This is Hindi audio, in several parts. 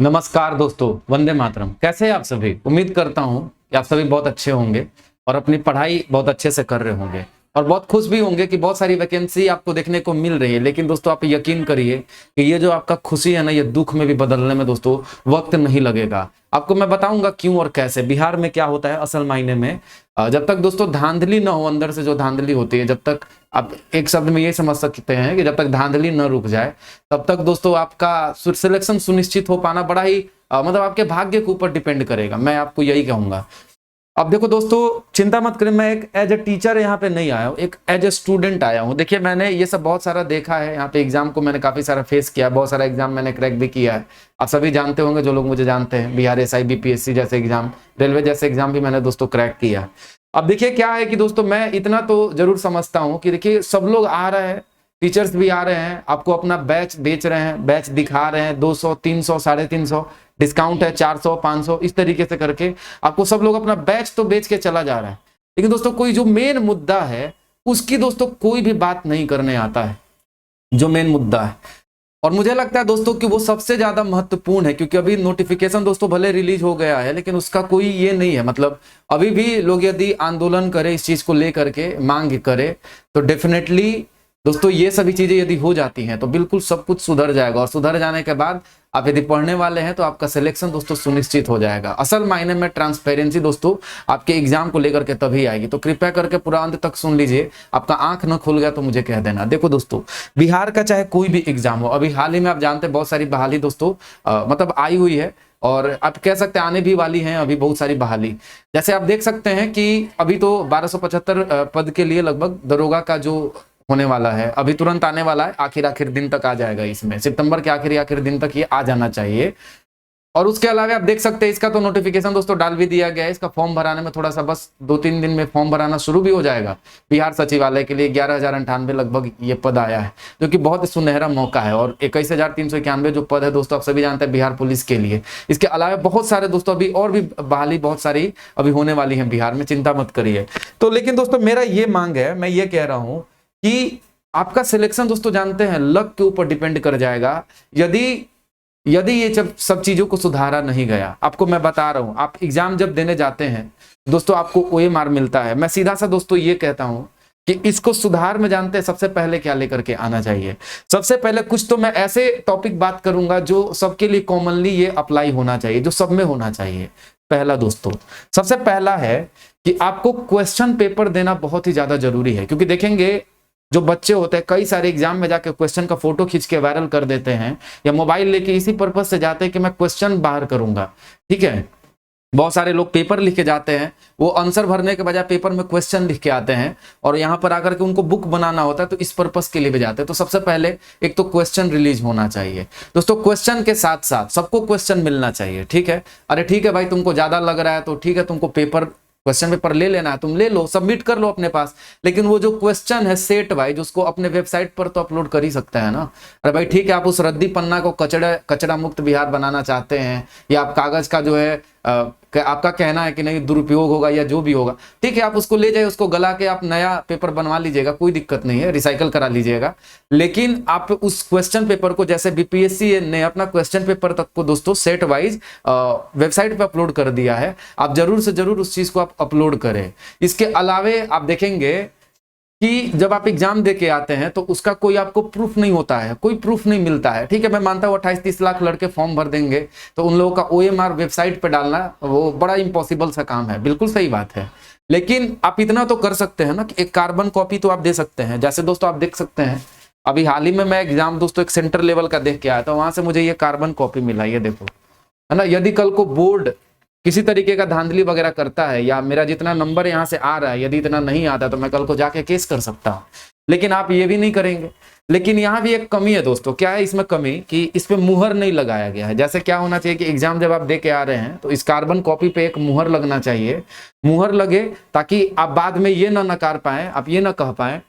नमस्कार दोस्तों, वंदे मातरम। कैसे हैं आप सभी? उम्मीद करता हूं कि आप सभी बहुत अच्छे होंगे और अपनी पढ़ाई बहुत अच्छे से कर रहे होंगे और बहुत खुश भी होंगे कि बहुत सारी वैकेंसी आपको देखने को मिल रही है। लेकिन दोस्तों, आप यकीन करिए कि ये जो आपका खुशी है ना, ये दुख में भी बदलने में दोस्तों वक्त नहीं लगेगा। आपको मैं बताऊंगा क्यों और कैसे। बिहार में क्या होता है असल मायने में, जब तक दोस्तों धांधली न हो, अंदर से जो धांधली होती है, जब तक आप एक शब्द में ये समझ सकते हैं कि जब तक धांधली न रुक जाए तब तक दोस्तों आपका सिलेक्शन सुनिश्चित हो पाना बड़ा ही मतलब आपके भाग्य के ऊपर डिपेंड करेगा। मैं आपको यही कहूंगा। अब देखो दोस्तों, चिंता मत करें, मैं एक एज ए टीचर यहाँ पे नहीं आया हूँ, एक एज ए स्टूडेंट आया हूँ। देखिए, मैंने ये सब बहुत सारा देखा है। यहाँ पे एग्जाम को मैंने काफी सारा फेस किया है, बहुत सारा एग्जाम मैंने क्रैक भी किया है। आप सभी जानते होंगे, जो लोग मुझे जानते हैं, बिहार एसआई बीपीएससी जैसे एग्जाम, रेलवे जैसे एग्जाम भी मैंने दोस्तों क्रैक किया है। अब देखिए क्या है कि दोस्तों, मैं इतना तो जरूर समझता हूँ कि देखिए सब लोग आ रहे हैं, टीचर्स भी आ रहे हैं, आपको अपना बैच बेच रहे हैं, बैच दिखा रहे हैं, 200 300 350 डिस्काउंट है, 400 500 इस तरीके से करके आपको सब लोग अपना बैच तो बेच के चला जा रहा है। लेकिन दोस्तों, कोई जो मेन मुद्दा है उसकी दोस्तों कोई भी बात नहीं करने आता है, जो मेन मुद्दा है। और मुझे लगता है दोस्तों कि वो सबसे ज्यादा महत्वपूर्ण है, क्योंकि अभी नोटिफिकेशन दोस्तों भले रिलीज हो गया है, लेकिन उसका कोई ये नहीं है। मतलब अभी भी लोग यदि आंदोलन करे, इस चीज को लेकर के मांग करे, तो डेफिनेटली दोस्तों ये सभी चीजें यदि हो जाती हैं तो बिल्कुल सब कुछ सुधर जाएगा। और सुधर जाने के बाद आप यदि पढ़ने वाले हैं तो आपका सिलेक्शन दोस्तों सुनिश्चित हो जाएगा। असल मायने में ट्रांसपेरेंसी दोस्तों आपके एग्जाम को लेकर के तभी आएगी। तो कृपया करके पूरा अंत तक सुन लीजिए। आपका आंख न खुल गया तो मुझे कह देना। देखो दोस्तों, बिहार का चाहे कोई भी एग्जाम हो, अभी हाल ही में आप जानते हैं बहुत सारी बहाली दोस्तों मतलब आई हुई है, और आप कह सकते हैं आने भी वाली हैं अभी बहुत सारी बहाली। जैसे आप देख सकते हैं कि अभी तो 1275 पद के लिए लगभग दरोगा का जो होने वाला है, अभी तुरंत आने वाला है, आखिर दिन तक आ जाएगा। इसमें सितंबर के आखिर दिन तक ये आ जाना चाहिए। और उसके अलावा आप देख सकते हैं इसका तो नोटिफिकेशन दोस्तों डाल भी दिया गया है। इसका फॉर्म भराने में थोड़ा सा बस 2-3 दिन में फॉर्म भराना शुरू भी हो जाएगा। बिहार सचिवालय के लिए 11,098 लगभग ये पद आया है, जो कि बहुत सुनहरा मौका है। और 21,391 जो पद है दोस्तों, आप सभी जानते हैं बिहार पुलिस के लिए। इसके अलावा बहुत सारे दोस्तों अभी और भी बहाली बहुत सारी अभी होने वाली है बिहार में, चिंता मत करिए। तो लेकिन दोस्तों मेरा ये मांग है, मैं ये कह रहा हूं कि आपका सिलेक्शन दोस्तों जानते हैं लक के ऊपर डिपेंड कर जाएगा। यदि ये सब चीजों को सुधारा नहीं गया, आपको मैं बता रहा हूं, आप एग्जाम जब देने जाते हैं दोस्तों आपको ओएमआर मिलता है। मैं सीधा सा दोस्तों ये कहता हूं कि इसको सुधार में जानते हैं सबसे पहले क्या लेकर के आना चाहिए। सबसे पहले कुछ तो मैं ऐसे टॉपिक बात करूंगा जो सबके लिए कॉमनली ये अप्लाई होना चाहिए, जो सब में होना चाहिए। पहला दोस्तों, सबसे पहला है कि आपको क्वेश्चन पेपर देना बहुत ही ज्यादा जरूरी है। क्योंकि देखेंगे जो बच्चे होते हैं कई सारे एग्जाम में जाके क्वेश्चन का फोटो खींच के वायरल कर देते हैं, या मोबाइल लेके इसी पर्पज से जाते हैं कि मैं क्वेश्चन बाहर करूंगा। ठीक है, बहुत सारे लोग पेपर लिख के जाते हैं, वो आंसर भरने के बजाय पेपर में क्वेश्चन लिख के आते हैं, और यहाँ पर आकर के उनको बुक बनाना होता है, तो इस पर्पस के लिए भी जाते हैं। तो सबसे पहले एक तो क्वेश्चन रिलीज होना चाहिए दोस्तों। क्वेश्चन के साथ साथ सबको क्वेश्चन मिलना चाहिए। ठीक है, अरे ठीक है भाई, तुमको ज्यादा लग रहा है तो ठीक है, तुमको क्वेश्चन पेपर ले लेना है, तुम ले लो, सबमिट कर लो अपने पास। लेकिन वो जो क्वेश्चन है सेट वाइज, उसको अपने वेबसाइट पर तो अपलोड कर ही सकते हैं ना। अरे भाई ठीक है, आप उस रद्दी पन्ना को कचरा मुक्त बिहार बनाना चाहते हैं, या आप कागज का जो है आपका कहना है कि नहीं दुरुपयोग होगा या जो भी होगा, ठीक है, आप उसको ले जाइए, उसको गला के आप नया पेपर बनवा लीजिएगा, कोई दिक्कत नहीं है, रिसाइकल करा लीजिएगा। लेकिन आप उस क्वेश्चन पेपर को, जैसे बीपीएससी ने अपना क्वेश्चन पेपर तक को दोस्तों सेट वाइज वेबसाइट पे अपलोड कर दिया है, आप जरूर से जरूर उस चीज को आप अपलोड करें। इसके अलावे आप देखेंगे कि जब आप एग्जाम दे के आते हैं तो उसका कोई आपको प्रूफ नहीं होता है, कोई प्रूफ नहीं मिलता है। ठीक है, मैं मानता हूँ 28-30 लाख लड़के फॉर्म भर देंगे, तो उन लोगों का ओएमआर वेबसाइट पे डालना वो बड़ा इंपॉसिबल सा काम है, बिल्कुल सही बात है। लेकिन आप इतना तो कर सकते हैं ना कि एक कार्बन कॉपी तो आप दे सकते हैं। जैसे दोस्तों आप देख सकते हैं, अभी हाल ही में मैं एग्जाम दोस्तों एक सेंटर लेवल का देख के आया था, वहां से मुझे ये कार्बन कॉपी मिला, ये देखो, है ना। यदि कल को बोर्ड किसी तरीके का धांधली वगैरह करता है, या मेरा जितना नंबर यहाँ से आ रहा है यदि इतना नहीं आता, तो मैं कल को जाके केस कर सकता हूँ। लेकिन आप ये भी नहीं करेंगे। लेकिन यहाँ भी एक कमी है दोस्तों। क्या है इसमें कमी? कि इस पे मुहर नहीं लगाया गया है। जैसे क्या होना चाहिए कि एग्जाम जब आप दे के आ रहे हैं तो इस कार्बन कॉपी पे एक मुहर लगना चाहिए। मुहर लगे ताकि आप बाद में ये ना नकार पाए, आप ये ना कह पाए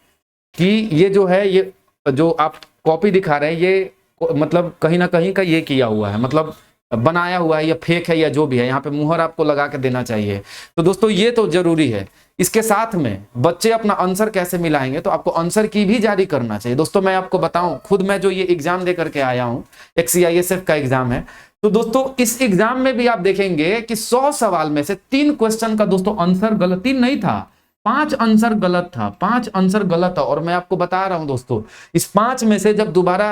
कि ये जो है, ये जो आप कॉपी दिखा रहे हैं, ये मतलब कहीं ना कहीं का ये किया हुआ है, मतलब बनाया हुआ है, या फेक है, या जो भी है, यहाँ पे मुहर आपको लगा के देना चाहिए। तो दोस्तों ये तो जरूरी है। इसके साथ में बच्चे अपना आंसर कैसे मिलाएंगे, तो आपको आंसर की भी जारी करना चाहिए। दोस्तों मैं आपको बताऊं, खुद मैं जो ये एग्जाम दे करके आया हूं, एक CISF का एग्जाम है, तो दोस्तों इस एग्जाम में भी आप देखेंगे कि 100 सवाल में से 3 क्वेश्चन का दोस्तों आंसर गलत, 3 नहीं था, 5 आंसर गलत था, 5 आंसर गलत था। और मैं आपको बता रहा हूं दोस्तों, इस 5 में से जब दोबारा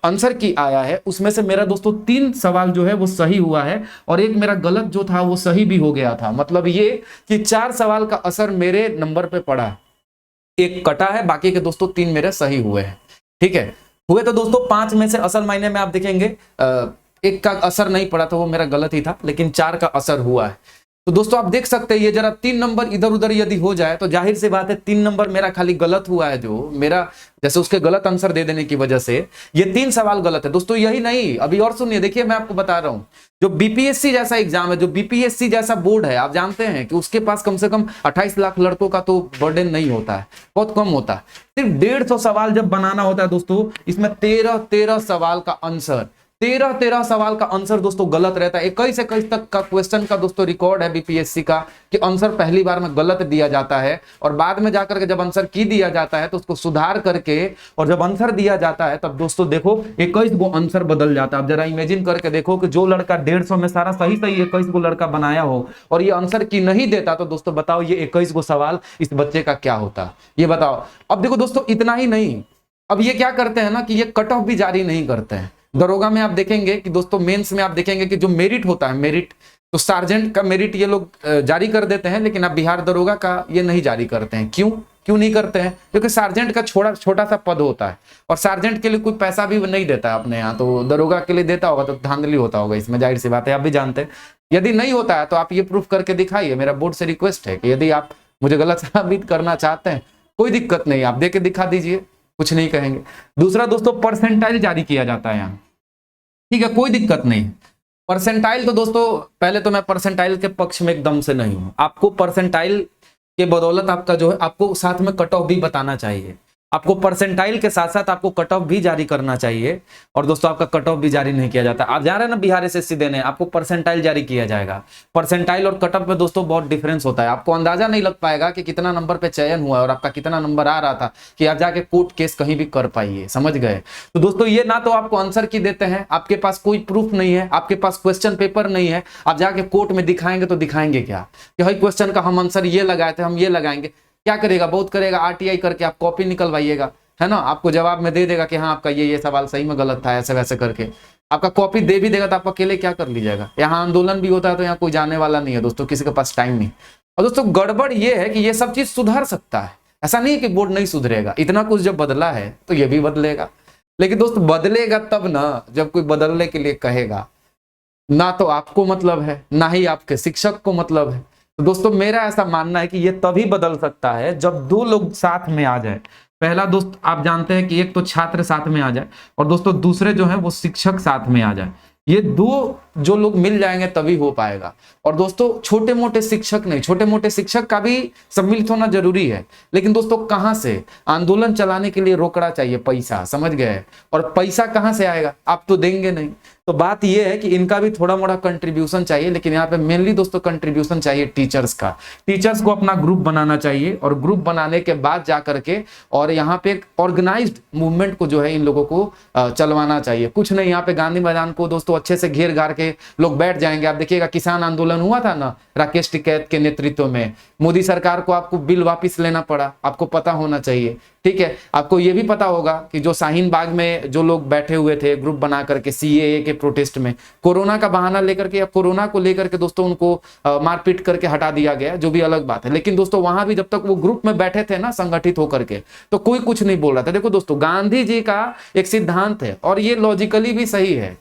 आंसर की आया है, उसमें से मेरा दोस्तों 3 सवाल जो है वो सही हुआ है और एक मेरा गलत जो था वो सही भी हो गया था। मतलब ये कि 4 सवाल का असर मेरे नंबर पे पड़ा, एक कटा है, बाकी के दोस्तों 3 मेरे सही हुए हैं। ठीक है, हुए तो दोस्तों 5 में से असल मायने में आप देखेंगे एक का असर नहीं पड़ा, तो वो मेरा गलत ही था, लेकिन 4 का असर हुआ है। तो दोस्तों आप देख सकते हैं, ये जरा 3 नंबर इधर उधर यदि हो जाए तो जाहिर सी बात है 3 नंबर मेरा खाली गलत हुआ है, जो मेरा जैसे उसके गलत आंसर दे देने की वजह से ये 3 सवाल गलत है। दोस्तों यही नहीं, अभी और सुनिए, देखिए मैं आपको बता रहा हूं, जो बीपीएससी जैसा एग्जाम है, जो बीपीएससी जैसा बोर्ड है, आप जानते हैं कि उसके पास कम से कम 28 लाख लड़कों का तो बर्डन नहीं होता है, बहुत कम होता है। सिर्फ 150 सवाल जब बनाना होता है दोस्तों, इसमें 13 सवाल का आंसर, 13 सवाल का आंसर दोस्तों गलत रहता है। 21 तक का क्वेश्चन का दोस्तों रिकॉर्ड है बीपीएससी का कि आंसर पहली बार में गलत दिया जाता है और बाद में जाकर के जब आंसर की दिया जाता है तो उसको सुधार करके, और जब आंसर दिया जाता है तब दोस्तों देखो 21 गो आंसर बदल जाता है। अब जरा इमेजिन करके देखो कि जो लड़का 150 में सारा सही 21 गो लड़का बनाया हो और ये आंसर की नहीं देता, तो दोस्तों बताओ ये 21 गो सवाल इस बच्चे का क्या होता, ये बताओ। अब देखो दोस्तों इतना ही नहीं, अब ये क्या करते हैं ना कि ये कट ऑफ भी जारी नहीं करते हैं। दरोगा में आप देखेंगे कि दोस्तों मेंस में आप देखेंगे कि जो मेरिट होता है, मेरिट तो सार्जेंट का मेरिट ये लोग जारी कर देते हैं, लेकिन अब बिहार दरोगा का ये नहीं जारी करते हैं। क्यों नहीं करते हैं? क्योंकि सार्जेंट का छोटा सा पद होता है और सार्जेंट के लिए कोई पैसा भी नहीं देता है अपने यहाँ, तो दरोगा के लिए देता होगा तो धांधली होता होगा इसमें, जाहिर सी बात है, आप भी जानते हैं। यदि नहीं होता है तो आप ये प्रूफ करके दिखाइए, मेरा बोर्ड से रिक्वेस्ट है कि यदि आप मुझे गलत साबित करना चाहते हैं कोई दिक्कत नहीं, आप दे के दिखा दीजिए, कुछ नहीं कहेंगे। दूसरा दोस्तों परसेंटाइल जारी किया जाता है यहाँ, ठीक है, कोई दिक्कत नहीं। परसेंटाइल तो दोस्तों पहले तो मैं परसेंटाइल के पक्ष में एकदम से नहीं हूं, आपको परसेंटाइल के बदौलत आपका जो है आपको साथ में कट ऑफ भी बताना चाहिए, आपको परसेंटाइल के साथ साथ आपको कट ऑफ भी जारी करना चाहिए। और दोस्तों आपका कट ऑफ भी जारी नहीं किया जाता। आप जा रहे हैं ना बिहार एसएससी देने, आपको परसेंटाइल जारी किया जाएगा। परसेंटाइल और कट ऑफ में दोस्तों बहुत डिफरेंस होता है, आपको अंदाजा नहीं लग पाएगा कि कितना नंबर पे चयन हुआ और आपका कितना नंबर आ रहा था कि आप जाके कोर्ट केस कहीं भी कर पाइए, समझ गए। तो दोस्तों ये ना तो आपको आंसर की देते हैं, आपके पास कोई प्रूफ नहीं है, आपके पास क्वेश्चन पेपर नहीं है, आप जाके कोर्ट में दिखाएंगे तो दिखाएंगे क्या कि भाई क्वेश्चन का हम आंसर ये लगाए थे, हम ये लगाएंगे। क्या करेगा? बहुत करेगा, आरटीआई करके आप कॉपी निकलवाइएगा, है ना, आपको जवाब में दे देगा कि हाँ आपका ये सवाल सही में गलत था, ऐसे वैसे करके आपका कॉपी दे भी देगा, तो आप अकेले क्या कर लीजिएगा। यहाँ आंदोलन भी होता है तो यहाँ कोई जाने वाला नहीं है दोस्तों, किसी के पास टाइम नहीं। और दोस्तों गड़बड़ ये है कि ये सब चीज सुधर सकता है, ऐसा नहीं है कि बोर्ड नहीं सुधरेगा, इतना कुछ जब बदला है तो ये भी बदलेगा। लेकिन दोस्तों बदलेगा तब ना जब कोई बदलने के लिए कहेगा, ना तो आपको मतलब है ना ही आपके शिक्षक को मतलब है। तो दोस्तों मेरा ऐसा मानना है कि ये तभी बदल सकता है जब 2 लोग साथ में आ जाए। पहला दोस्त आप जानते हैं कि एक तो छात्र साथ में आ जाए और दोस्तों दूसरे जो है वो शिक्षक साथ में आ जाए। ये 2 जो लोग मिल जाएंगे तभी हो पाएगा। और दोस्तों छोटे मोटे शिक्षक नहीं, छोटे मोटे शिक्षक का भी सम्मिलित होना जरूरी है, लेकिन दोस्तों कहां से? आंदोलन चलाने के लिए रोकड़ा चाहिए, पैसा, समझ गए। और पैसा कहां से आएगा? आप तो देंगे नहीं। तो बात यह है कि इनका भी थोड़ा मोड़ा कंट्रीब्यूशन चाहिए, लेकिन यहाँ पे मेनली दोस्तों कंट्रीब्यूशन चाहिए टीचर्स का। टीचर्स को अपना ग्रुप बनाना चाहिए और ग्रुप बनाने के बाद जाकर के और यहाँ पे एक ऑर्गेनाइज्ड मूवमेंट को जो है इन लोगों को चलवाना चाहिए। कुछ नहीं, यहाँ पे गांधी मैदान को दोस्तों अच्छे से घेर घार के लोग बैठ जाएंगे। आप देखिएगा किसान आंदोलन हुआ था ना राकेश टिकैत के नेतृत्व में, मोदी सरकार को आपको बिल वापिस लेना पड़ा, आपको पता होना चाहिए, ठीक है। आपको ये भी पता होगा कि जो शाहीन बाग में जो लोग बैठे हुए थे ग्रुप बना करके सीएए के प्रोटेस्ट में, कोरोना का बहाना लेकर के या कोरोना को लेकर के दोस्तों उनको मारपीट करके हटा दिया गया, जो भी अलग बात है। लेकिन दोस्तों वहां भी जब तक वो ग्रुप में बैठे थे ना संगठित होकर के, तो कोई कुछ नहीं बोल रहा था। देखो दोस्तों गांधी जी का एक सिद्धांत है और ये लॉजिकली भी सही है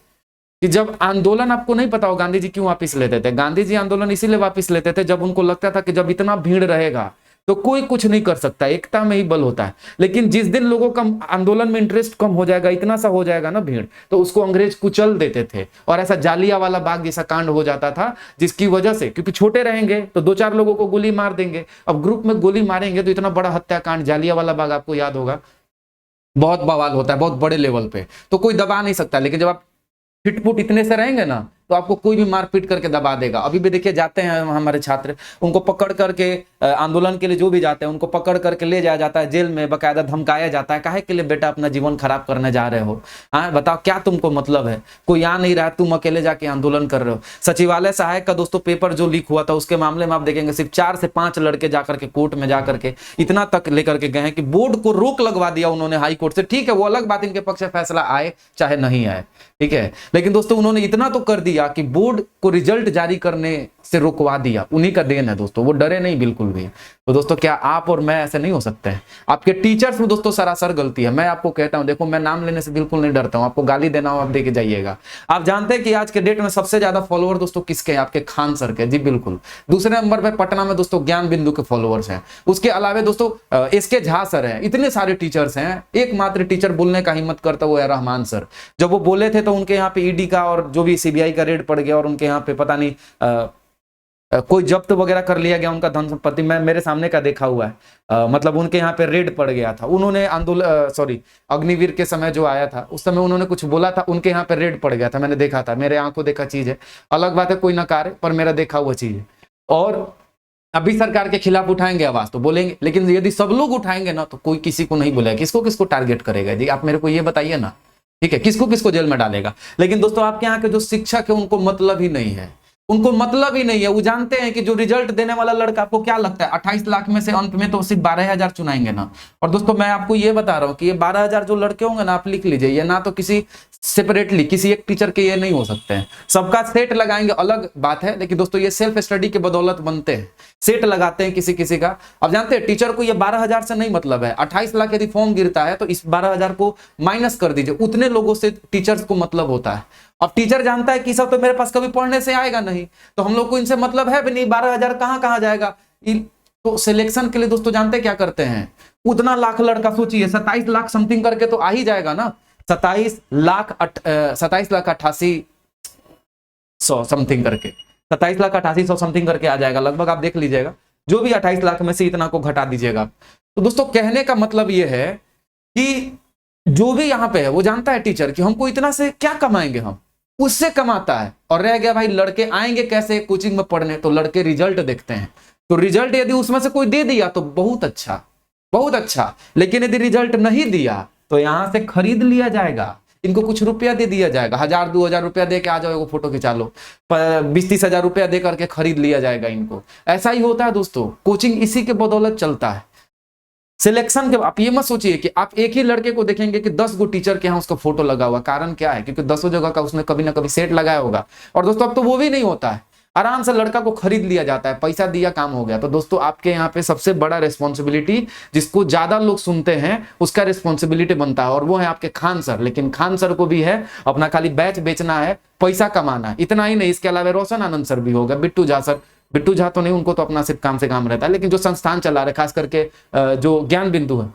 कि जब आंदोलन, आपको नहीं पता हो गांधी जी क्यों वापिस लेते थे? गांधी जी आंदोलन इसीलिए वापिस लेते थे जब उनको लगता था कि जब इतना भीड़ रहेगा तो कोई कुछ नहीं कर सकता, एकता में ही बल होता है। लेकिन जिस दिन लोगों का आंदोलन में इंटरेस्ट कम हो जाएगा, इतना सा हो जाएगा ना भीड़, तो उसको अंग्रेज कुचल देते थे और ऐसा जालियांवाला बाग जैसा कांड हो जाता था, जिसकी वजह से, क्योंकि छोटे रहेंगे तो 2-4 लोगों को गोली मार देंगे, अब ग्रुप में गोली मारेंगे तो इतना बड़ा हत्याकांड, जालियांवाला बाग आपको याद होगा, बहुत बवाल होता है बहुत बड़े लेवल पे, तो कोई दबा नहीं सकता। लेकिन जब आप छिटपुट इतने से रहेंगे ना तो आपको कोई भी मार पीट करके दबा देगा। अभी भी देखिए जाते हैं हमारे छात्र, उनको पकड़ करके आंदोलन के लिए जो भी जाते हैं उनको पकड़ करके ले जाया जाता है जेल में, बकायदा धमकाया जाता है। काहे के लिए बेटा अपना जीवन खराब करने जा रहे हो? हाँ बताओ क्या तुमको मतलब है? कोई आ नहीं रहा, तुम अकेले जाके आंदोलन कर रहे हो। सचिवालय सहायक का दोस्तों पेपर जो लीक हुआ था उसके मामले में आप देखेंगे सिर्फ 4 से 5 लड़के जाकर के कोर्ट में जाकर के इतना तक लेकर के गए हैं कि बोर्ड को रोक लगवा दिया उन्होंने हाई कोर्ट से। ठीक है वो अलग बात, इनके पक्ष में फैसला आए चाहे नहीं आए, ठीक है, लेकिन दोस्तों उन्होंने इतना तो कर दिया कि बोर्ड को रिजल्ट जारी करने से रोकवा दिया। उन्हीं का देन है दोस्तों, वो डरे नहीं बिल्कुल भी। तो दोस्तों क्या आप और मैं ऐसे नहीं हो सकते हैं? आपके टीचर्स में दोस्तों सरासर गलती है। मैं आपको कहता हूं, देखो मैं नाम लेने से बिल्कुल नहीं डरता हूं, आपको गाली देना हो आप दे के जाइएगा। आप जानते हैं कि आज के डेट में सबसे ज्यादा फॉलोअर दोस्तों किसके हैं? आपके खान सर के। जी बिल्कुल। दूसरे नंबर पे पटना में दोस्तों ज्ञान बिंदु के फॉलोअर्स हैं। उसके अलावा दोस्तों एसके झा सर हैं। इतने सारे टीचर्स हैं, एकमात्र टीचर बोलने का हिम्मत करता वो है रहमान सर। जब वो बोले थे तो उनके यहाँ पे ईडी का और जो भी सीबीआई का रेड पड़ गया और उनके यहाँ पे पता नहीं कोई जब्त वगैरह कर लिया गया उनका धन संपत्ति। मैं मेरे सामने का देखा हुआ है, मतलब उनके यहाँ पे रेड पड़ गया था। उन्होंने आंदोलन अग्निवीर के समय जो आया था उस समय उन्होंने कुछ बोला था, उनके यहाँ पे रेड पड़ गया था। मैंने देखा था, मेरे आंखों देखा चीज है, अलग बात है कोई नकारे, पर मेरा देखा हुआ चीज है। और अभी सरकार के खिलाफ उठाएंगे आवाज तो बोलेंगे, लेकिन यदि सब लोग उठाएंगे ना तो कोई किसी को नहीं बोलेगा। किसको किसको टारगेट करेगा जी? आप मेरे को ये बताइए ना, ठीक है, किसको किसको जेल में डालेगा? लेकिन दोस्तों आपके यहाँ के जो शिक्षक है उनको मतलब ही नहीं है, उनको मतलब ही नहीं है। वो जानते हैं कि जो रिजल्ट देने वाला लड़का, आपको क्या लगता है 28 लाख में से अंत में तो सिर्फ 12,000 चुनाएंगे ना? और दोस्तों मैं आपको ये बता रहा हूं कि ये 12,000 जो लड़के होंगे ना, आप लिख लीजिए, ये ना तो किसी सेपरेटली किसी एक टीचर के ये नहीं हो सकते हैं। सबका सेट लगाएंगे अलग बात है, लेकिन दोस्तों ये सेल्फ स्टडी के बदौलत बनते हैं, सेट लगाते हैं किसी किसी का। अब जानते हैं टीचर को ये 12,000 से नहीं मतलब है। 28 लाख यदि फॉर्म गिरता है तो इस 12,000 को माइनस कर दीजिए, उतने लोगों से टीचर्स को मतलब होता है। अब टीचर जानता है कि सब तो मेरे पास कभी पढ़ने से आएगा नहीं, तो हम लोग को इनसे मतलब है भी नहीं। 12,000 कहां जाएगा? तो सिलेक्शन के लिए दोस्तों जानते क्या करते हैं? उतना लाख लड़का सोचिए, 27 लाख समथिंग करके तो आ ही जाएगा ना। 27 लाख 88,100 समथिंग करके, 27,88,100 समथिंग करके आ जाएगा लगभग। आप देख लीजिएगा, जो भी 28 लाख में से इतना को घटा दीजिएगा। तो दोस्तों कहने का मतलब यह है कि जो भी यहाँ पे है वो जानता है टीचर कि हमको इतना से क्या कमाएंगे, हम उससे कमाता है। और रह गया भाई लड़के आएंगे कैसे कोचिंग में पढ़ने, तो लड़के रिजल्ट देखते हैं। तो रिजल्ट यदि उसमें से कोई दे दिया तो बहुत अच्छा, बहुत अच्छा। लेकिन यदि रिजल्ट नहीं दिया तो यहां से खरीद लिया जाएगा, इनको कुछ रुपया दे दिया जाएगा, 1,000-2,000 रुपया दे के आ जाओ, फोटो खिंचा लो, 20-30 हजार रुपया दे करके खरीद लिया जाएगा इनको। ऐसा ही होता है दोस्तों, कोचिंग इसी के बदौलत चलता है। सिलेक्शन के आप ये मत सोचिए कि आप एक ही लड़के को देखेंगे कि 10 गो टीचर के यहाँ उसका फोटो लगा हुआ। कारण क्या है? क्योंकि 10 जगह का उसने कभी ना कभी सेट लगाया होगा। और दोस्तों अब तो वो भी नहीं होता है, आराम से लड़का को खरीद लिया जाता है, पैसा दिया काम हो गया। तो दोस्तों आपके यहाँ पे सबसे बड़ा रिस्पॉन्सिबिलिटी, जिसको ज्यादा लोग सुनते हैं उसका रिस्पॉन्सिबिलिटी बनता है, और वो है आपके खान सर। लेकिन खान सर को भी है अपना खाली बैच बेचना है, पैसा कमाना है, इतना ही नहीं, इसके अलावा रोशन आनंद सर भी होगा, बिट्टू झा सर। बिट्टू झा तो नहीं, उनको तो अपना सिर्फ काम से काम रहता है, लेकिन जो संस्थान चला रहे खास करके जो ज्ञान बिंदु है।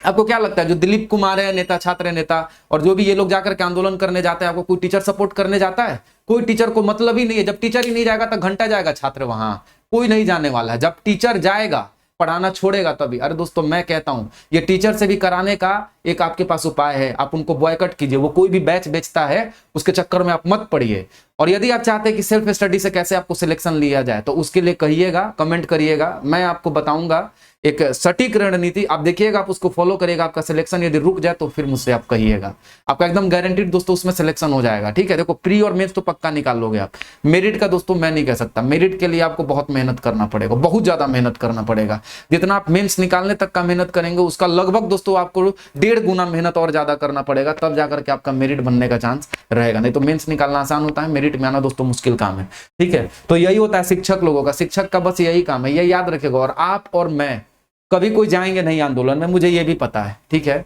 आपको क्या लगता है जो दिलीप कुमार है नेता, छात्र नेता, और जो भी ये लोग जाकर के आंदोलन करने जाते हैं, आपको कोई टीचर सपोर्ट करने जाता है? कोई टीचर को मतलब ही नहीं है। जब टीचर ही नहीं जाएगा तो घंटा जाएगा छात्र, वहां कोई नहीं जाने वाला है। जब टीचर जाएगा पढ़ाना छोड़ेगा तभी। अरे दोस्तों मैं कहता हूं ये टीचर से भी कराने का एक आपके पास उपाय है, आप उनको बॉयकॉट कीजिए। वो कोई भी बैच बेचता है उसके चक्कर में आप मत पड़िए। और यदि आप चाहते हैं कि सेल्फ स्टडी से कैसे आपको सिलेक्शन लिया जाए तो उसके लिए कहिएगा, कमेंट करिएगा, मैं आपको बताऊंगा एक सटीक रणनीति। आप देखिएगा, आप उसको फॉलो करिएगा, आपका सिलेक्शन यदि रुक जाए तो फिर मुझसे आप कहिएगा, आपका एकदम गारंटीड दोस्तों उसमें सिलेक्शन हो जाएगा। ठीक है, देखो प्री और मेंस तो पक्का निकाल लोगे आप, मेरिट का दोस्तों मैं नहीं कह सकता। मेरिट के लिए आपको बहुत मेहनत करना पड़ेगा, बहुत ज्यादा मेहनत करना पड़ेगा। जितना आप मेंस निकालने तक का मेहनत करेंगे उसका लगभग दोस्तों आपको 1.5 गुना मेहनत और ज्यादा करना पड़ेगा, तब जाकर के आपका मेरिट बनने का चांस रहेगा। नहीं तो मेंस निकालना आसान होता है, मेरिट में आना दोस्तों मुश्किल काम है। ठीक है, तो यही होता है शिक्षक लोगों का, शिक्षक का बस यही काम है, ये याद रखेगा। और आप और मैं कभी कोई जाएंगे नहीं आंदोलन में, मुझे ये भी पता है। ठीक है,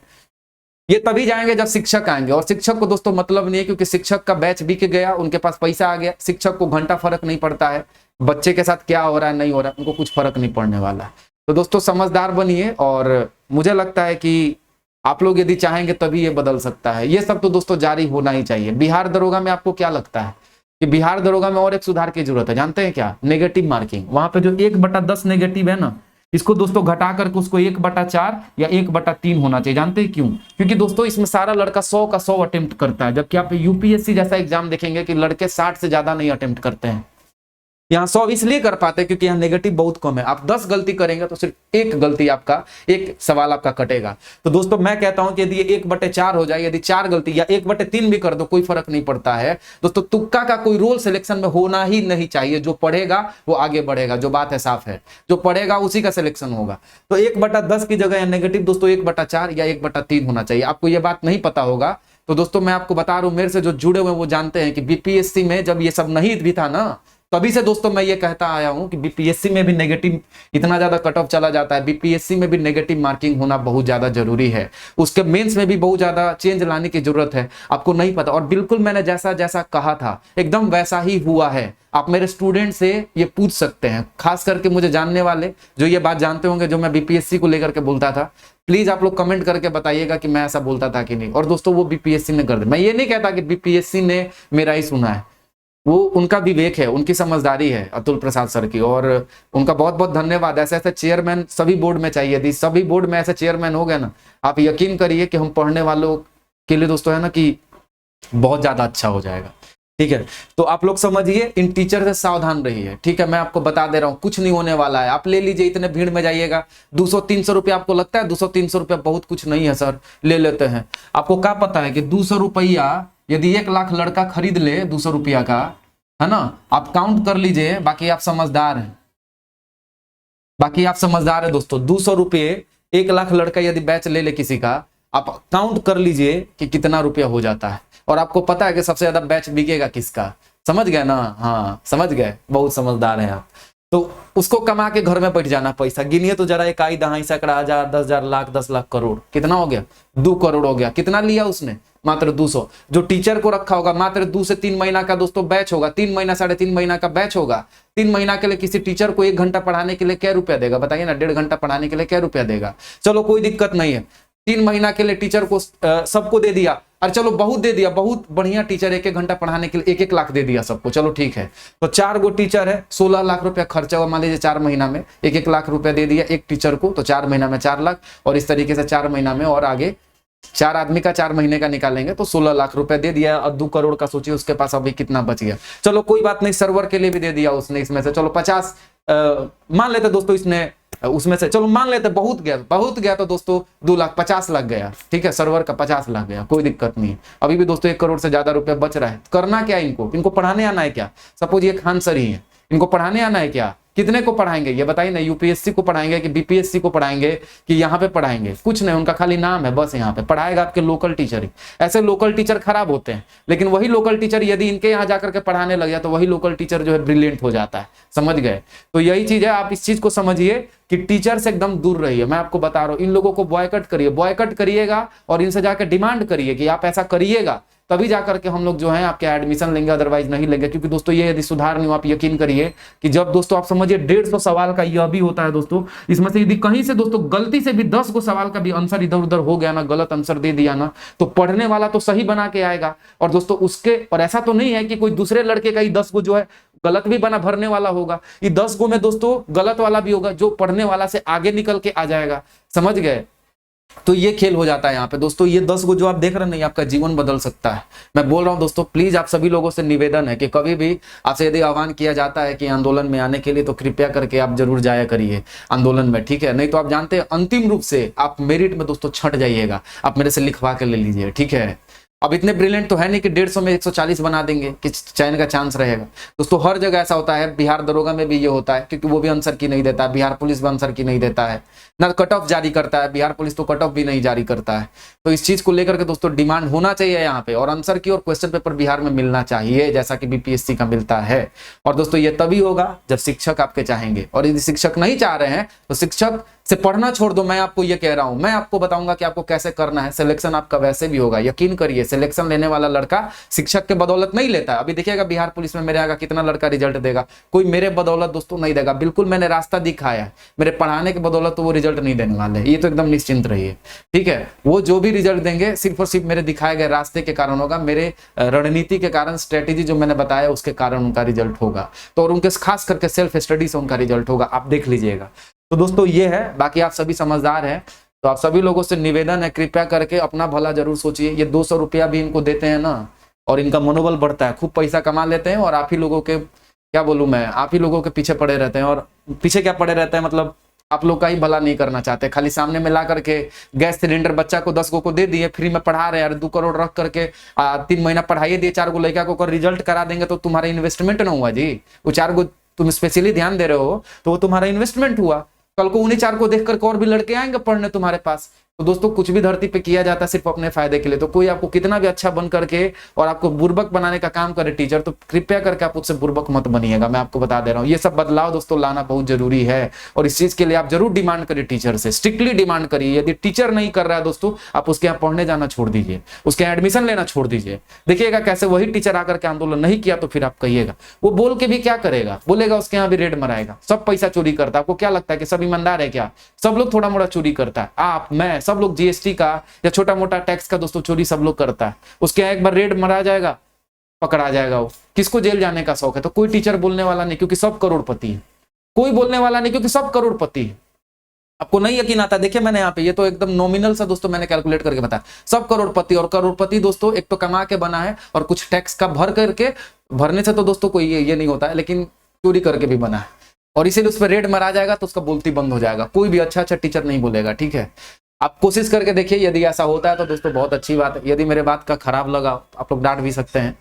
ये तभी जाएंगे जब शिक्षक आएंगे, और शिक्षक को दोस्तों मतलब नहीं है, क्योंकि शिक्षक का बैच बिक गया, उनके पास पैसा आ गया, शिक्षक को घंटा फर्क नहीं पड़ता है बच्चे के साथ क्या हो रहा है नहीं हो रहा है, उनको कुछ फर्क नहीं पड़ने वाला है। तो दोस्तों समझदार बनिए, और मुझे लगता है कि आप लोग यदि चाहेंगे तभी ये बदल सकता है। ये सब तो दोस्तों जारी होना ही चाहिए। बिहार दरोगा में आपको क्या लगता है कि बिहार दरोगा में और एक सुधार की जरूरत है? जानते हैं क्या? Negative marking. वहां पे जो 1/10 नेगेटिव है ना, इसको दोस्तों घटा करके उसको 1/4 या 1/3 होना चाहिए। जानते हैं क्यों? क्योंकि दोस्तों इसमें सारा लड़का 100 का 100 अटेम्प्ट करता है, जबकि आप यूपीएससी जैसा एग्जाम देखेंगे कि लड़के 60 से ज्यादा नहीं अटेम्प्ट करते हैं। यहाँ 100 इसलिए कर पाते हैं क्योंकि यहाँ नेगेटिव बहुत कम है। आप 10 गलती करेंगे तो सिर्फ एक गलती आपका, एक सवाल आपका कटेगा। तो दोस्तों मैं कहता हूं कि यदि ये 1/4 हो जाए, यदि 4 गलती या 1/3 भी कर दो, कोई फर्क नहीं पड़ता है दोस्तों। तुक्का का कोई रोल सिलेक्शन में होना ही नहीं चाहिए। जो पढ़ेगा वो आगे बढ़ेगा, जो बात है साफ है। जो पढ़ेगा उसी का सिलेक्शन होगा। तो 1/10 की जगह नेगेटिव दोस्तों 1/4 या 1/3 होना चाहिए। आपको यह बात नहीं पता होगा तो दोस्तों मैं आपको बता रहा हूं, मेरे से जो जुड़े हुए वो जानते हैं कि बीपीएससी में जब ये सब नहीं भी था ना, तभी से दोस्तों मैं ये कहता आया हूं कि बीपीएससी में भी नेगेटिव इतना ज्यादा कट ऑफ चला जाता है। बीपीएससी में भी नेगेटिव मार्किंग होना बहुत ज्यादा जरूरी है। उसके मेंस में भी बहुत ज्यादा चेंज लाने की जरूरत है। आपको नहीं पता, और बिल्कुल मैंने जैसा जैसा कहा था एकदम वैसा ही हुआ है। आप मेरे स्टूडेंट से ये पूछ सकते हैं, खास करके मुझे जानने वाले जो ये बात जानते होंगे, जो मैं बीपीएससी को लेकर के बोलता था। प्लीज आप लोग कमेंट करके बताइएगा कि मैं ऐसा बोलता था कि नहीं। और दोस्तों वो बीपीएससी ने कर दे। मैं ये नहीं कहता कि बीपीएससी ने मेरा ही सुना है, वो उनका विवेक है, उनकी समझदारी है अतुल प्रसाद सर की, और उनका बहुत बहुत धन्यवाद। ऐसे ऐसे चेयरमैन सभी बोर्ड में चाहिए। यदि सभी बोर्ड में ऐसे चेयरमैन हो गए ना, आप यकीन करिए कि हम पढ़ने वालों के लिए दोस्तों है ना कि बहुत ज्यादा अच्छा हो जाएगा। ठीक है, तो आप लोग समझिए, इन टीचर से सावधान रहिए। ठीक है, मैं आपको बता दे रहा हूं कुछ नहीं होने वाला है। आप ले लीजिए, इतने भीड़ में जाइएगा। 200-300 रुपया आपको लगता है? 200-300 रुपया बहुत कुछ नहीं है सर, ले लेते हैं। आपको क्या पता है कि 200 रुपया यदि 1 लाख लड़का खरीद ले 200 रुपया का, है ना, आप काउंट कर लीजिए। बाकी आप समझदार हैं, बाकी आप समझदार है दोस्तों। 200 रुपये 1 लाख लड़का यदि बैच ले ले किसी का, आप काउंट कर लीजिए कि कितना रुपया हो जाता है। और आपको पता है कि सबसे ज्यादा बैच बिकेगा किसका? समझ गए ना? हाँ समझ गए, बहुत समझदार हैं आप। तो उसको कमा के घर में बैठ जाना। पैसा गिनिए तो जरा, इकाई दहाई सैकड़ा हजार 10,000 लाख 10 लाख करोड़, कितना हो गया? 2 करोड़ हो गया। कितना लिया उसने? मात्र 200। जो टीचर को रखा होगा मात्र 2 से 3 महीना का दोस्तों बैच होगा। 3 महीना 3.5 महीना का बैच होगा। 3 महीना के लिए किसी टीचर को 1 घंटा पढ़ाने के लिए क्या रुपया देगा? बताइए ना, 1.5 घंटा पढ़ाने के लिए क्या रुपया देगा? चलो कोई दिक्कत नहीं है, 3 महीना के लिए टीचर को सबको दे दिया। अरे चलो बहुत दे दिया, बहुत बढ़िया टीचर 1-1 घंटा पढ़ाने के लिए 1-1 लाख दे दिया सबको, चलो ठीक है। तो 4 गो टीचर है, 16 लाख रुपया खर्चा हुआ। मान लीजिए 4 महीना में 1-1 लाख रुपया दे दिया एक टीचर को, तो 4 महीना में 4 लाख, और इस तरीके से 4 महीना में, और आगे 4 आदमी का 4 महीने का निकालेंगे तो 16 लाख रुपया दे दिया। और 2 करोड़ का सोचिए उसके पास अभी कितना बच गया। चलो कोई बात नहीं, सर्वर के लिए भी दे दिया उसने इसमें से, चलो 50 मान लेते दोस्तों इसने उसमें से, चलो मान लेते बहुत गया तो दोस्तों 2 लाख 50 लाख गया। ठीक है, सर्वर का 50 लाख गया, कोई दिक्कत नहीं। अभी भी दोस्तों 1 करोड़ से ज्यादा रुपया बच रहा है। करना क्या इनको पढ़ाने आना है क्या? सपोज ये खान सर ही है, इनको पढ़ाने आना है क्या? कितने को पढ़ाएंगे ये बताइए ना? यूपीएससी को पढ़ाएंगे कि बीपीएससी को पढ़ाएंगे कि यहाँ पे पढ़ाएंगे? कुछ नहीं, उनका खाली नाम है बस। यहाँ पे पढ़ाएगा आपके लोकल टीचर ही। ऐसे लोकल टीचर खराब होते हैं, लेकिन वही लोकल टीचर यदि इनके यहाँ जाकर के पढ़ाने लग जाए तो वही लोकल टीचर जो है ब्रिलियंट हो जाता है। समझ गए? तो यही चीज है, आप इस चीज को समझिए कि टीचर से एकदम दूर रहिए। मैं आपको बता रहा हूँ, इन लोगों को बॉयकट करिएगा और इनसे जाकर डिमांड करिए कि आप ऐसा करिएगा, तभी जाकर के हम लोग जो है आपके एडमिशन लेंगे, अदरवाइज नहीं लेंगे। क्योंकि दोस्तों ये यदि सुधार नहीं हो, आप यकीन करिए कि जब दोस्तों आप समझिए 150 सवाल का यह भी होता है दोस्तों, इसमें से यदि कहीं से दोस्तों गलती से भी 10 गो सवाल का भी आंसर इधर उधर हो गया ना, गलत आंसर दे दिया ना, तो पढ़ने वाला तो सही बना के आएगा। और दोस्तों उसके, और ऐसा तो नहीं है कि कोई दूसरे लड़के का ही 10 गो जो है गलत भी बना भरने वाला होगा। ये 10 गो में दोस्तों गलत वाला भी होगा जो पढ़ने वाला से आगे निकल के आ जाएगा। समझ गए? तो ये खेल हो जाता है यहाँ पे दोस्तों। ये 10 गो जो आप देख रहे हैं नहीं, आपका जीवन बदल सकता है। मैं बोल रहा हूँ दोस्तों, प्लीज आप सभी लोगों से निवेदन है कि कभी भी आपसे यदि आह्वान किया जाता है कि आंदोलन में आने के लिए, तो कृपया करके आप जरूर जाया करिए आंदोलन में। ठीक है, नहीं तो आप जानते हैं अंतिम रूप से आप मेरिट में दोस्तों छट जाइएगा। आप मेरे से लिखवा के ले लीजिए। ठीक है, अब इतने ब्रिलियंट तो है नहीं कि 150 में 140 बना देंगे कि चयन का चांस रहेगा। दोस्तों हर जगह ऐसा होता है, बिहार दरोगा में भी ये होता है, क्योंकि वो भी आंसर की नहीं देता है, बिहार पुलिस भी आंसर की नहीं देता है ना, कट ऑफ जारी करता है। बिहार पुलिस तो कट ऑफ भी नहीं जारी करता है। तो इस चीज को लेकर के दोस्तों डिमांड होना चाहिए यहाँ पे, और आंसर की और क्वेश्चन पेपर बिहार में मिलना चाहिए जैसा कि बीपीएससी का मिलता है। और दोस्तों ये तभी होगा जब शिक्षक आपके चाहेंगे, और यदि शिक्षक नहीं चाह रहे हैं तो शिक्षक से पढ़ना छोड़ दो। मैं आपको ये कह रहा हूं, मैं आपको बताऊंगा कि आपको कैसे करना है। सिलेक्शन आपका वैसे भी होगा, यकीन करिए। सिलेक्शन लेने वाला लड़का शिक्षक के बदौलत नहीं लेता है। अभी देखिएगा बिहार पुलिस में मेरे आगे कितना लड़का रिजल्ट देगा, कोई मेरे बदौलत दोस्तों नहीं देगा। बिल्कुल मैंने रास्ता दिखाया है, मेरे पढ़ाने के बदौलत तो वो रिजल्ट नहीं देने वाले, ये तो एकदम निश्चिंत रहिए। ठीक है, वो जो भी रिजल्ट देंगे सिर्फ और सिर्फ मेरे दिखाए गए रास्ते के कारण होगा, मेरे रणनीति के कारण, स्ट्रेटेजी जो मैंने बताया उसके कारण उनका रिजल्ट होगा। तो और उनके खास करके सेल्फ स्टडी से उनका रिजल्ट होगा, आप देख लीजिएगा। तो दोस्तों ये है, बाकी आप सभी समझदार हैं, तो आप सभी लोगों से निवेदन है, कृपया करके अपना भला जरूर सोचिए। ये 200 रुपया भी इनको देते हैं ना, और इनका मनोबल बढ़ता है, खूब पैसा कमा लेते हैं, और आप ही लोगों के, क्या बोलूं मैं, आप ही लोगों के पीछे पड़े रहते हैं। और पीछे क्या पड़े रहते हैं, मतलब आप लोग का ही भला नहीं करना चाहते, खाली सामने में ला करके गैस सिलेंडर बच्चा को 10 को दे दिए, फ्री में पढ़ा रहे हैं, 2 करोड़ रख करके 3 महीना पढ़ाइए दिए, 4 लड़का को रिजल्ट करा देंगे, तो तुम्हारा इन्वेस्टमेंट ना हुआ जी। वो 4 तुम स्पेशली ध्यान दे रहे हो तो वो तुम्हारा इन्वेस्टमेंट हुआ। कल को उन्हीं 4 देख करके और भी लड़के आएंगे पढ़ने तुम्हारे पास। तो दोस्तों कुछ भी धरती पे किया जाता है सिर्फ अपने फायदे के लिए। तो कोई आपको कितना भी अच्छा बन करके और आपको बुर्बक बनाने का काम करे टीचर, तो कृपया करके आप उससे बुर्बक मत बनिएगा, मैं आपको बता दे रहा हूँ। ये सब बदलाव दोस्तों लाना बहुत जरूरी है, और इस चीज के लिए आप जरूर डिमांड करिए टीचर से, स्ट्रिक्टली डिमांड करिए। यदि टीचर नहीं कर रहा है दोस्तों, आप उसके यहाँ पढ़ने जाना छोड़ दीजिए, उसके यहाँ एडमिशन लेना छोड़ दीजिए। देखिएगा कैसे वही टीचर आकर के आंदोलन नहीं किया तो फिर आप कहिएगा, वो बोल के भी क्या करेगा, बोलेगा उसके यहाँ भी रेड मराएगा, सब पैसा चोरी करता है। आपको क्या लगता है कि सब ईमानदार है क्या? सब लोग थोड़ा मोड़ा चोरी करता है, आप, मैं, सब लोग जीएसटी का या छोटा मोटा टैक्स का दोस्तों चोरी सब लोग करता है। उसके यहाँ एक बार रेड मरा जाएगा, पकड़ा जाएगा। वो किसको जेल जाने का शौक है? तो कोई टीचर बोलने वाला नहीं, क्योंकि सब करोड़पति है। कोई बोलने वाला नहीं, क्योंकि सब करोड़पति है। आपको नहीं यकीन आता, देखिए मैंने यहाँ पे, ये तो एकदम नॉमिनल सा दोस्तों मैंने कैलकुलेट करके बताया, सब करोड़पति। और करोड़पति दोस्तों एक तो कमा के बना है, और कुछ टैक्स का भर करके, भरने से तो दोस्तों कोई ये नहीं होता है, लेकिन चोरी करके भी बना है। और इसीलिए उस पर रेड मरा जाएगा तो उसका बोलती बंद हो जाएगा, कोई भी अच्छा टीचर नहीं बोलेगा। ठीक है, आप कोशिश करके देखिए, यदि ऐसा होता है तो दोस्तों बहुत अच्छी बात है। यदि मेरे बात का खराब लगा, आप लोग डांट भी सकते हैं,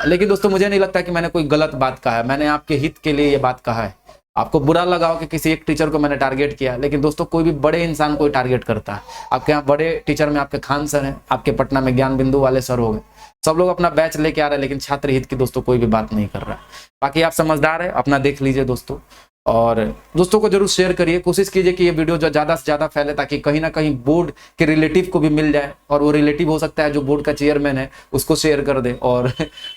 लेकिन दोस्तों मुझे नहीं लगता कि मैंने कोई गलत बात कहा है, मैंने आपके हित के लिए ये बात कहा है। आपको बुरा लगा हो कि किसी एक टीचर को मैंने टारगेट किया, लेकिन दोस्तों कोई भी बड़े इंसान को टारगेट करता है। आपके यहाँ बड़े टीचर में आपके खान सर हैं, आपके पटना में ज्ञान बिंदु वाले सर हो गए, सब लोग अपना बैच लेके आ रहे हैं, लेकिन छात्र हित की दोस्तों कोई भी बात नहीं कर रहा है। बाकी आप समझदार है, अपना देख लीजिए दोस्तों, और दोस्तों को जरूर शेयर करिए। कोशिश कीजिए कि ये वीडियो जो ज़्यादा से ज़्यादा फैले, ताकि कहीं ना कहीं बोर्ड के रिलेटिव को भी मिल जाए, और वो रिलेटिव हो सकता है जो बोर्ड का चेयरमैन है, उसको शेयर कर दे, और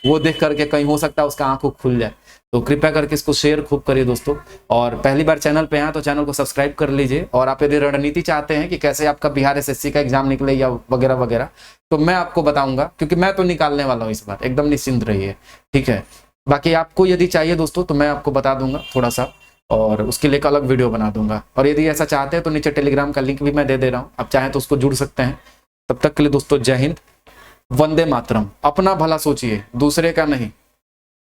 वो देख करके कहीं हो सकता है उसका आंखों खुल जाए। तो कृपया करके इसको शेयर खूब करिए दोस्तों, और पहली बार चैनल पे हैं तो चैनल को सब्सक्राइब कर लीजिए। और आप यदि रणनीति चाहते हैं कि कैसे आपका बिहार एसएससी का एग्जाम निकले या वगैरह वगैरह, तो मैं आपको बताऊंगा, क्योंकि मैं तो निकालने वाला हूँ इस बार, एकदम निश्चिंत रहिए। ठीक है, बाकी आपको यदि चाहिए दोस्तों तो मैं आपको बता दूंगा थोड़ा सा, और उसके लिए एक अलग वीडियो बना दूंगा। और यदि ऐसा चाहते हैं तो नीचे टेलीग्राम का लिंक भी मैं दे रहा हूँ, आप चाहें तो उसको जुड़ सकते हैं। तब तक के लिए दोस्तों जय हिंद, वंदे मातरम। अपना भला सोचिए, दूसरे का नहीं।